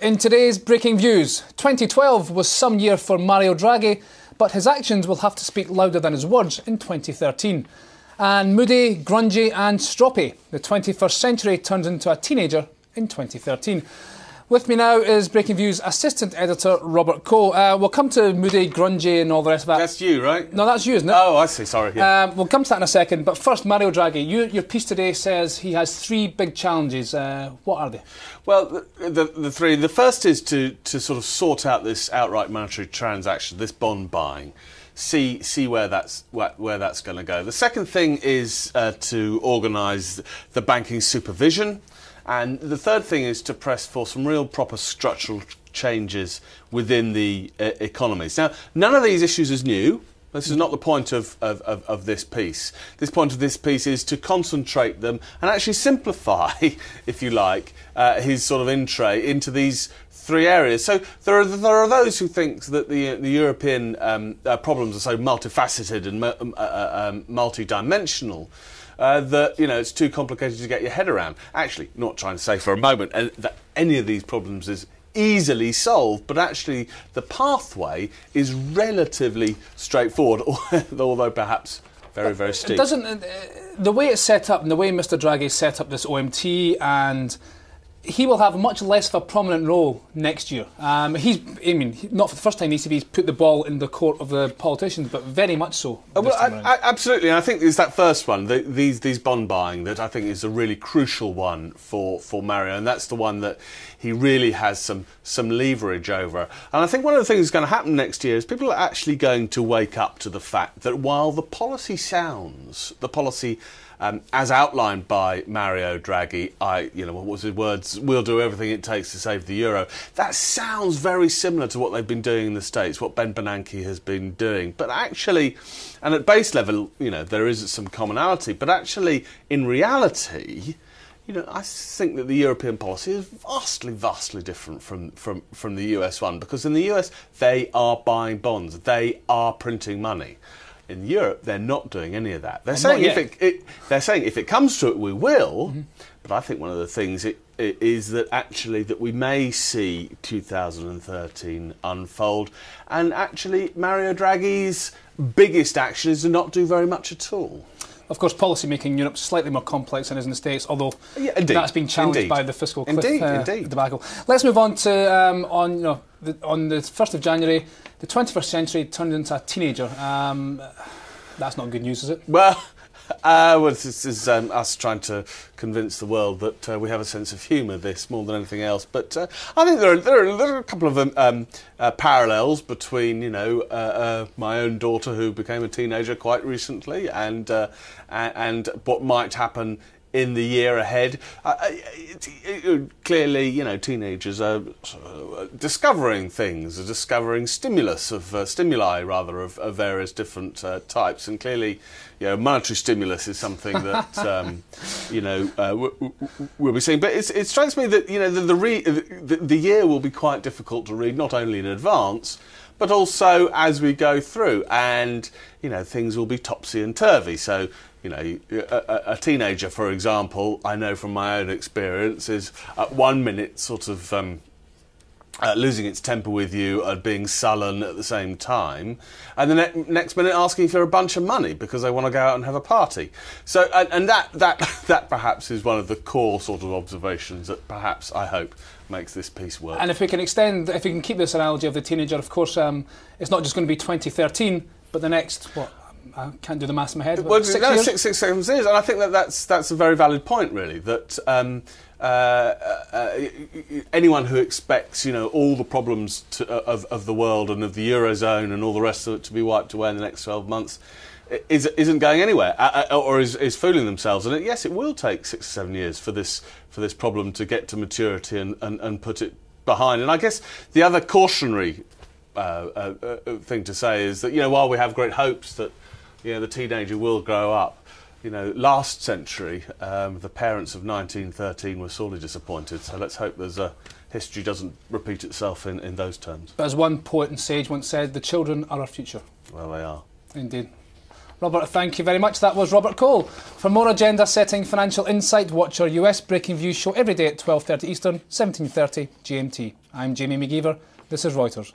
In today's Breaking Views, 2012 was some year for Mario Draghi, but his actions will have to speak louder than his words in 2013. And moody, grungy and stroppy, the 21st century turns into a teenager in 2013. With me now is Breaking Views assistant editor Robert Cole. We'll come to moody, grungy and all the rest of that. That's you, right? No, that's you, isn't it? Oh, I see, sorry. Yeah. We'll come to that in a second, but first, Mario Draghi, your piece today says he has three big challenges. What are they? Well, the three. The first is to sort of sort out this outright monetary transaction, this bond buying. See where that's going to go. The second thing is to organise the banking supervision. And the third thing is to press for some real proper structural changes within the economies. Now, none of these issues is new. This is not the point of this piece. This point of this piece is to concentrate them and actually simplify, if you like, his sort of entree into these three areas. So there are those who think that the European problems are so multifaceted and multi-dimensional that it's too complicated to get your head around. Actually, not trying to say for a moment that any of these problems is easily solved, but actually the pathway is relatively straightforward, although perhaps very, very steep. The way it's set up and the way Mr. Draghi set up this OMT, and he will have much less of a prominent role next year. Not for the first time he's put the ball in the court of the politicians, but very much so. Absolutely, and I think it's that first one, these bond buying, that I think is a really crucial one for Mario, and that's the one that he really has some leverage over. And I think one of the things that's going to happen next year is people are actually going to wake up to the fact that while the policy as outlined by Mario Draghi, what was his words? We'll do everything it takes to save the euro. That sounds very similar to what they've been doing in the States, what Ben Bernanke has been doing. But actually, and at base level, there is some commonality. But actually, in reality, I think that the European policy is vastly different from the US one, because in the US they are buying bonds, they are printing money. In Europe, they're not doing any of that. They're saying if it comes to it, we will. Mm-hmm. But I think one of the things is that actually that we may see 2013 unfold, and actually Mario Draghi's biggest action is to not do very much at all. Of course, policy making in Europe is slightly more complex than it is in the States, although that's been challenged by the fiscal cliff debacle. Let's move on to on the 1st of January, the 21st century turned into a teenager. That's not good news, is it? Well, this is us trying to convince the world that we have a sense of humour, this more than anything else. But I think there are a couple of parallels between my own daughter, who became a teenager quite recently, and what might happen in the year ahead. Clearly, teenagers are discovering things, discovering stimuli of various different types, and clearly, monetary stimulus is something that we'll be seeing. But it strikes me that the year will be quite difficult to read, not only in advance, but also as we go through, and things will be topsy and turvy. So, a teenager, for example, I know from my own experience, is at 1 minute sort of losing its temper with you and being sullen at the same time, and the next minute asking for a bunch of money because they want to go out and have a party. So, and that perhaps is one of the core sort of observations that perhaps, I hope, makes this piece work. And if we can keep this analogy of the teenager, of course, it's not just going to be 2013, but the next, I can't do the maths in my head. Well, 6 7 years, and I think that's a very valid point, really. That anyone who expects, all the problems of the world and of the eurozone and all the rest of it to be wiped away in the next 12 months isn't going anywhere, or is fooling themselves. And yes, it will take 6 or 7 years for this problem to get to maturity and put it behind. And I guess the other cautionary thing to say is that while we have great hopes that the teenager will grow up, last century the parents of 1913 were sorely disappointed. So let's hope history doesn't repeat itself in those terms. But as one poet and sage once said, the children are our future. Well, they are. Indeed. Robert, thank you very much. That was Robert Cole. For more agenda-setting financial insight, watch our US Breaking Views show every day at 12:30 Eastern, 17:30 GMT. I'm Jamie McGeever. This is Reuters.